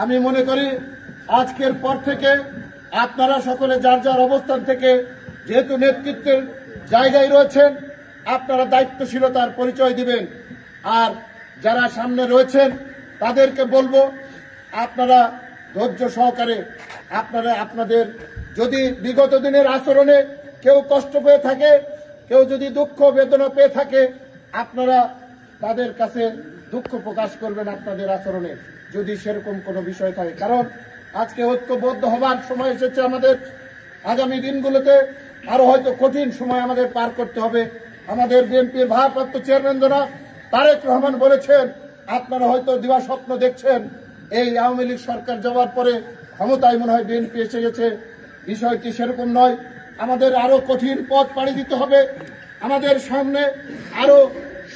আমি মনে করি আজকের পর থেকে আপনারা সকলে যার যার অবস্থান থেকে যেহেতু নেতৃত্বের জায়গায় রয়েছেন, আপনারা দায়িত্বশীলতার পরিচয় দিবেন। আর যারা সামনে রয়েছেন তাদেরকে বলবো, আপনারা ধৈর্য সহকারে আপনাদের যদি বিগত দিনের আচরণে কেউ কষ্ট পেয়ে থাকে, কেউ যদি দুঃখ বেদনা পেয়ে থাকে, আপনারা তাদের কাছে দুঃখ প্রকাশ করবেন আপনাদের আচরণে, যদি সেরকম কোনো বিষয় থাকে। কারণ আজকে ঐক্যবদ্ধ হবার সময় এসেছে আমাদের। আগামী দিনগুলোতে আরো হয়তো কঠিন সময় আমাদের পার করতে হবে। আমাদের বিএনপির ভারপ্রাপ্ত চেয়ারম্যান জনাব তারেক রহমান বলেছেন, আপনারা হয়তো দিবা স্বপ্ন দেখছেন এই আওয়ামী লীগ সরকার যাওয়ার পরে ক্ষমতায় মনে হয় বিএনপি এসে গেছে। বিষয়টি সেরকম নয়। আমাদের আরো কঠিন পথ পাড়ি দিতে হবে। আমাদের সামনে আরো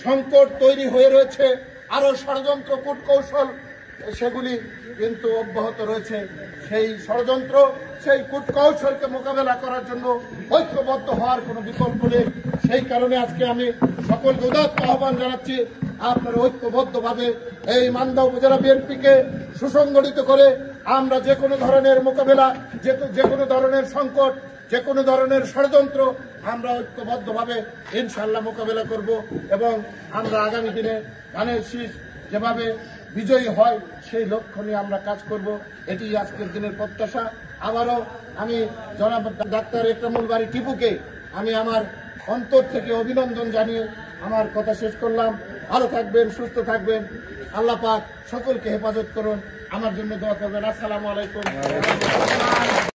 সংকট তৈরি হয়ে রয়েছে, আরো ষড়যন্ত্র কূটকৌশল সেগুলি কিন্তু অব্যাহত রয়েছে। সেই ষড়যন্ত্র, সেই কূটকৌশলকে মোকাবেলা করার জন্য ঐক্যবদ্ধ হওয়ার কোনো বিকল্প নেই। সেই কারণে আজকে আমি সকলকে উদাত্ত আহ্বান জানাচ্ছি, আপনারা ঐক্যবদ্ধভাবে এই মান্দা উপজেলা বিএনপিকে সুসংগঠিত করে আমরা যে কোনো ধরনের মোকাবেলা, যে কোনো ধরনের সংকট, যে কোনো ধরনের ষড়যন্ত্র আমরা ঐক্যবদ্ধভাবে ইনশাআল্লাহ মোকাবেলা করব এবং আমরা আগামী দিনে ধানের শীষ যেভাবে বিজয়ী হয় সেই লক্ষ্য নিয়ে আমরা কাজ করব। এটি আজকের দিনের প্রত্যাশা। আবারও আমি জনাব ডাক্তার একরামুল বারী টিপুকে আমি আমার অন্তর থেকে অভিনন্দন জানিয়ে আমার কথা শেষ করলাম। ভালো থাকবেন, সুস্থ থাকবেন, আল্লাহ পাক সকলকে হেফাজত করুন, আমার জন্য দোয়া করবেন। আসসালামু আলাইকুম।